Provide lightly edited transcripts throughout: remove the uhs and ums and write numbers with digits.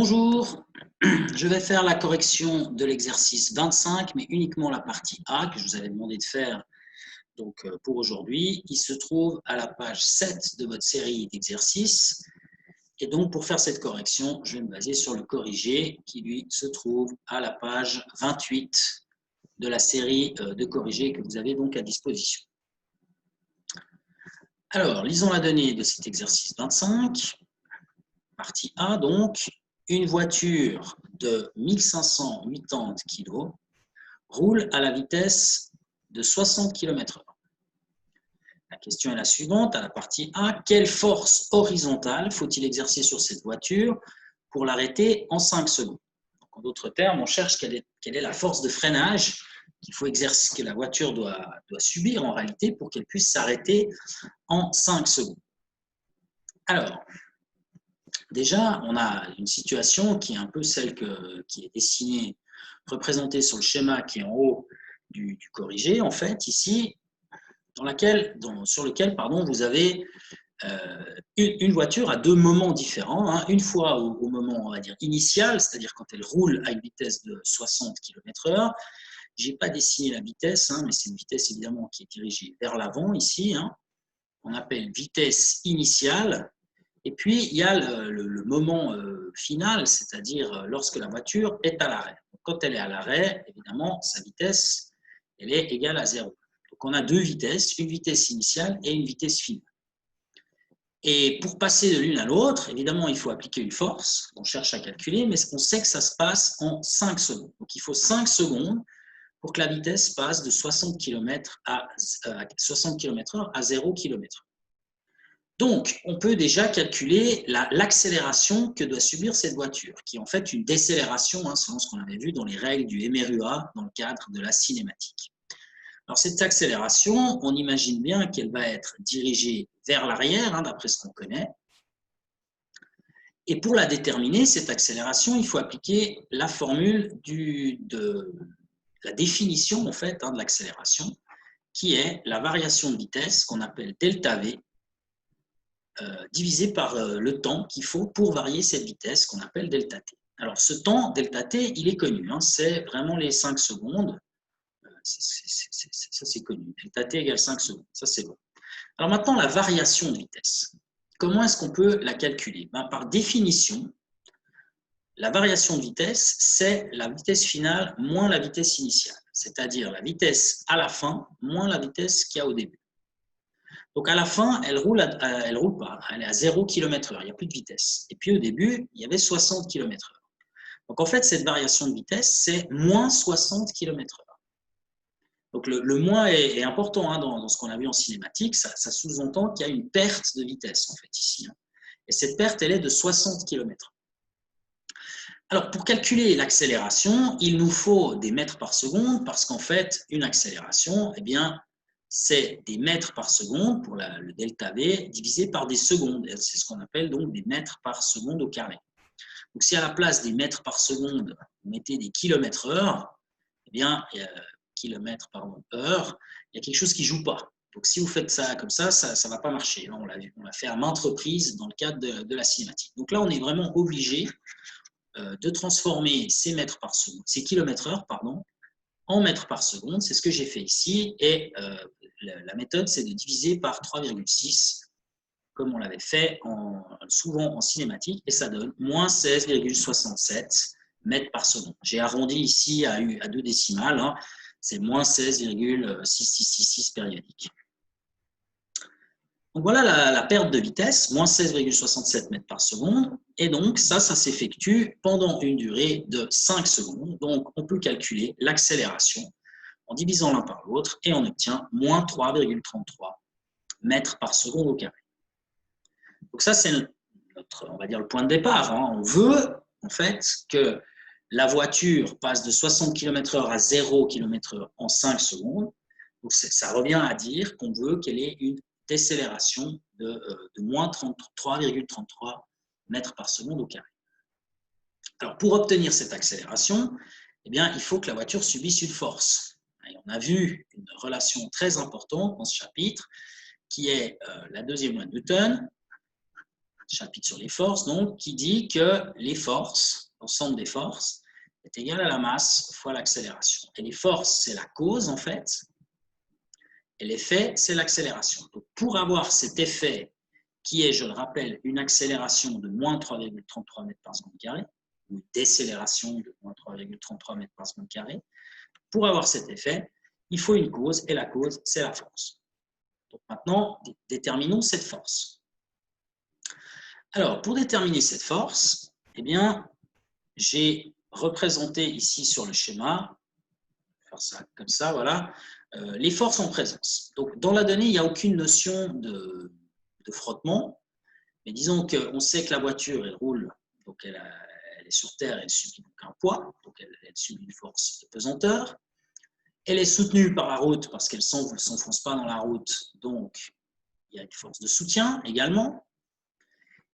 Bonjour, je vais faire la correction de l'exercice 25, mais uniquement la partie A que je vous avais demandé de faire pour aujourd'hui. Il se trouve à la page 7 de votre série d'exercices. Et donc, pour faire cette correction, je vais me baser sur le corrigé qui, lui, se trouve à la page 28 de la série de corrigés que vous avez donc à disposition. Alors, lisons la donnée de cet exercice 25. Partie A, donc, une voiture de 1580 kg roule à la vitesse de 60 km/h. La question est la suivante, à la partie A, quelle force horizontale faut-il exercer sur cette voiture pour l'arrêter en 5 secondes? Donc, en d'autres termes, on cherche quelle est la force de freinage qu'il faut exercer, que la voiture doit subir en réalité pour qu'elle puisse s'arrêter en 5 secondes. Alors, déjà, on a une situation qui est un peu celle qui est dessinée, représentée sur le schéma qui est en haut du corrigé, en fait, ici, sur lequel vous avez une voiture à deux moments différents. Hein. Une fois au moment, on va dire, initial, c'est-à-dire quand elle roule à une vitesse de 60 km/h. Je n'ai pas dessiné la vitesse, mais c'est une vitesse évidemment qui est dirigée vers l'avant ici. On appelle vitesse initiale. Et puis, il y a le moment final, c'est-à-dire lorsque la voiture est à l'arrêt. Quand elle est à l'arrêt, évidemment, sa vitesse elle est égale à 0. Donc, on a deux vitesses, une vitesse initiale et une vitesse finale. Et pour passer de l'une à l'autre, évidemment, il faut appliquer une force qu'on cherche à calculer, mais on sait que ça se passe en 5 secondes. Donc, il faut 5 secondes pour que la vitesse passe de 60 km/h à 0 km/h. Donc, on peut déjà calculer l'accélération que doit subir cette voiture, qui est en fait une décélération, selon ce qu'on avait vu dans les règles du MRUA dans le cadre de la cinématique. Alors, cette accélération, on imagine bien qu'elle va être dirigée vers l'arrière, d'après ce qu'on connaît. Et pour la déterminer, cette accélération, il faut appliquer la formule de la définition en fait, de l'accélération, qui est la variation de vitesse qu'on appelle delta V, divisé par le temps qu'il faut pour varier cette vitesse qu'on appelle delta t. Alors, ce temps, delta t, il est connu. C'est vraiment les 5 secondes. Ça, c'est connu. Delta t égale 5 secondes. Ça, c'est bon. Alors maintenant, la variation de vitesse. Comment est-ce qu'on peut la calculer? Par définition, la variation de vitesse, c'est la vitesse finale moins la vitesse initiale. C'est-à-dire la vitesse à la fin moins la vitesse qu'il y a au début. Donc, à la fin, elle roule pas, elle est à 0 km/h, il n'y a plus de vitesse. Et puis, au début, il y avait 60 km/h. Donc, en fait, cette variation de vitesse, c'est moins 60 km/h. Donc, le moins est important dans ce qu'on a vu en cinématique. Ça sous-entend qu'il y a une perte de vitesse, en fait, ici. Et cette perte, elle est de 60 km/h. Alors, pour calculer l'accélération, il nous faut des mètres par seconde, parce qu'en fait, une accélération, eh bien, c'est des mètres par seconde pour le delta V divisé par des secondes. C'est ce qu'on appelle donc des mètres par seconde au carré. Donc, si à la place des mètres par seconde, vous mettez des kilomètres-heure, eh bien, kilomètres par heure, il y a quelque chose qui ne joue pas. Donc, si vous faites ça comme ça ne va pas marcher. On l'a fait à maintes reprises dans le cadre de la cinématique. Donc là, on est vraiment obligé de transformer ces mètres par seconde, ces kilomètres-heure, en mètres par seconde. C'est ce que j'ai fait ici. Et la méthode, c'est de diviser par 3,6, comme on l'avait fait souvent en cinématique, et ça donne moins 16,67 mètres par seconde. J'ai arrondi ici à 2 décimales, c'est moins 16,6666 périodiques. Donc voilà la perte de vitesse, moins 16,67 mètres par seconde, et donc ça s'effectue pendant une durée de 5 secondes. Donc on peut calculer l'accélération en divisant l'un par l'autre et on obtient moins 3,33 mètres par seconde au carré. Donc ça, c'est on va dire, le point de départ. On veut en fait que la voiture passe de 60 km/h à 0 km/h en 5 secondes. Donc ça revient à dire qu'on veut qu'elle ait une décélération de moins 3,33 mètres par seconde au carré. Alors, pour obtenir cette accélération, eh bien, il faut que la voiture subisse une force. Et on a vu une relation très importante dans ce chapitre, qui est la deuxième loi de Newton, chapitre sur les forces, donc, qui dit que les forces, l'ensemble des forces, est égal à la masse fois l'accélération. Et les forces, c'est la cause, en fait, et l'effet, c'est l'accélération. Donc, pour avoir cet effet qui est, je le rappelle, une accélération de moins 3,33 mètres par seconde carré, ou une décélération de moins 3,33 mètres par seconde carré, pour avoir cet effet, il faut une cause, et la cause, c'est la force. Donc maintenant, déterminons cette force. Alors, pour déterminer cette force, eh bien, j'ai représenté ici sur le schéma, je vais faire ça comme ça, voilà, les forces en présence. Donc, dans la donnée, il n'y a aucune notion de frottement, mais disons qu'on sait que la voiture, elle roule, donc elle est sur terre, elle subit donc un poids, donc elle subit une force de pesanteur. Elle est soutenue par la route parce qu'elle ne s'enfonce pas dans la route, donc il y a une force de soutien également.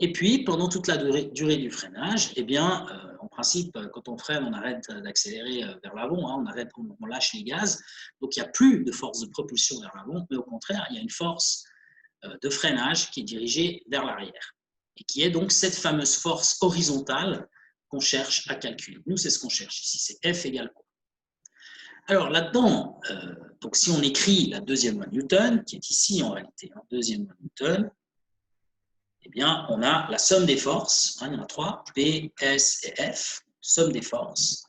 Et puis, pendant toute la durée du freinage, eh bien, en principe, quand on freine, on arrête d'accélérer vers l'avant, hein, on lâche les gaz. Donc, il n'y a plus de force de propulsion vers l'avant, mais au contraire, il y a une force de freinage qui est dirigée vers l'arrière. Et qui est donc cette fameuse force horizontale qu'on cherche à calculer. Nous, c'est ce qu'on cherche ici, c'est F égale quoi. Alors là-dedans, donc si on écrit la deuxième loi de Newton, qui est ici en réalité, hein, deuxième loi de Newton, eh bien, on a la somme des forces, hein, il y en a trois, P, S et F, somme des forces,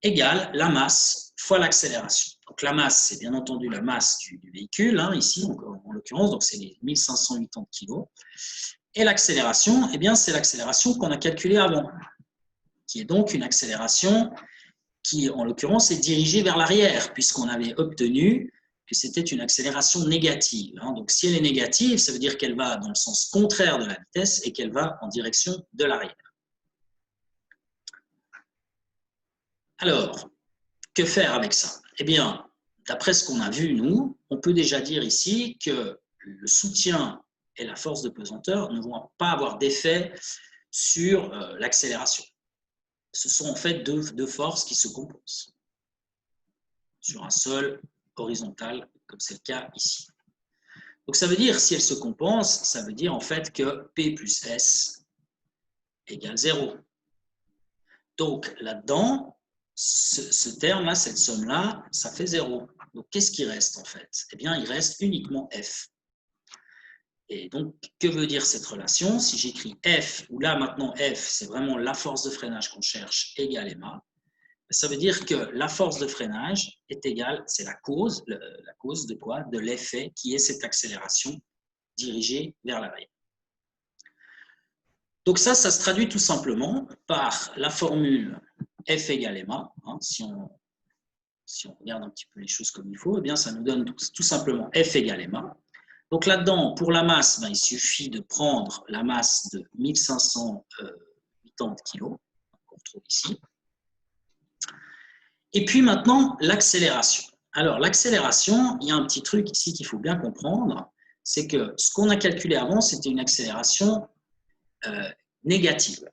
égale la masse fois l'accélération. Donc la masse, c'est bien entendu la masse du véhicule, hein, ici en l'occurrence, donc c'est les 1580 kg. Et l'accélération, eh bien, c'est l'accélération qu'on a calculée avant, qui est donc une accélération qui, en l'occurrence, est dirigée vers l'arrière, puisqu'on avait obtenu que c'était une accélération négative. Donc, si elle est négative, ça veut dire qu'elle va dans le sens contraire de la vitesse et qu'elle va en direction de l'arrière. Alors, que faire avec ça? Eh bien, d'après ce qu'on a vu, nous, on peut déjà dire ici que le soutien et la force de pesanteur ne vont pas avoir d'effet sur l'accélération. Ce sont en fait deux forces qui se composent sur un sol horizontal, comme c'est le cas ici. Donc ça veut dire, si elles se compensent, ça veut dire en fait que P plus S égale 0. Donc là-dedans, ce terme-là, cette somme-là, ça fait 0. Donc qu'est-ce qui reste en fait? Eh bien, il reste uniquement F. Et donc, que veut dire cette relation? Si j'écris F, ou là maintenant F, c'est vraiment la force de freinage qu'on cherche, égale ma, ça veut dire que la force de freinage est égale, c'est la cause de quoi? De l'effet qui est cette accélération dirigée vers l'arrière. Donc ça se traduit tout simplement par la formule F égale ma. Hein, si on regarde un petit peu les choses comme il faut, eh bien ça nous donne tout simplement F égale ma. Donc là-dedans, pour la masse, ben, il suffit de prendre la masse de 1580 kg, qu'on retrouve ici. Et puis maintenant, l'accélération. Alors, l'accélération, il y a un petit truc ici qu'il faut bien comprendre, c'est que ce qu'on a calculé avant, c'était une accélération négative.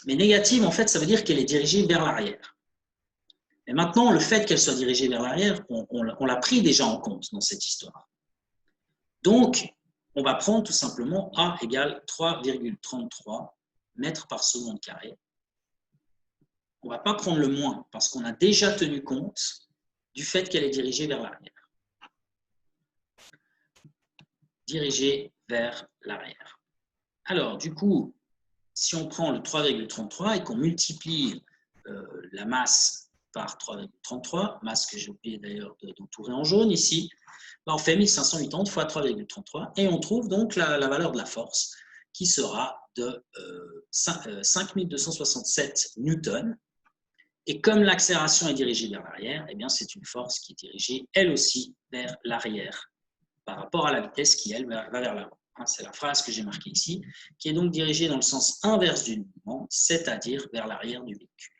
Mais négative, en fait, ça veut dire qu'elle est dirigée vers l'arrière. Et maintenant, le fait qu'elle soit dirigée vers l'arrière, on l'a pris déjà en compte dans cette histoire. Donc, on va prendre tout simplement A égale 3,33 mètres par seconde carré. On ne va pas prendre le moins parce qu'on a déjà tenu compte du fait qu'elle est dirigée vers l'arrière. Dirigée vers l'arrière. Alors, du coup, si on prend le 3,33 et qu'on multiplie la masse par 3,33, masse que j'ai oublié d'ailleurs d'entourer en jaune ici, ben on fait 1580 fois 3,33 et on trouve donc la valeur de la force qui sera de 5267 newtons. Et comme l'accélération est dirigée vers l'arrière, eh bien c'est une force qui est dirigée elle aussi vers l'arrière par rapport à la vitesse qui, elle, va vers l'avant. C'est la phrase que j'ai marquée ici, qui est donc dirigée dans le sens inverse du mouvement, c'est-à-dire vers l'arrière du véhicule.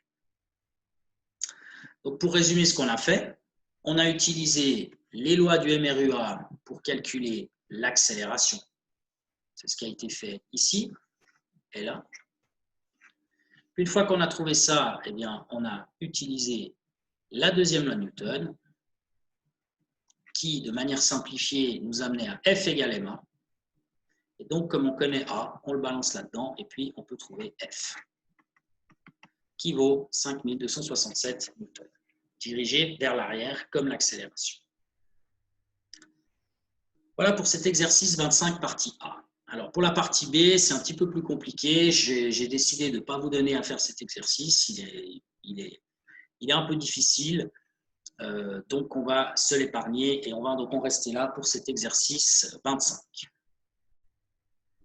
Donc pour résumer ce qu'on a fait, on a utilisé les lois du MRUA pour calculer l'accélération. C'est ce qui a été fait ici et là. Une fois qu'on a trouvé ça, eh bien, on a utilisé la deuxième loi de Newton, qui, de manière simplifiée, nous amenait à F égale ma. Et donc, comme on connaît A, on le balance là-dedans et puis on peut trouver F, qui vaut 5267 newtons, dirigé vers l'arrière comme l'accélération. Voilà pour cet exercice 25 partie A. Alors pour la partie B, c'est un petit peu plus compliqué. J'ai décidé de ne pas vous donner à faire cet exercice. Il est un peu difficile. Donc on va se l'épargner et on va donc en rester là pour cet exercice 25.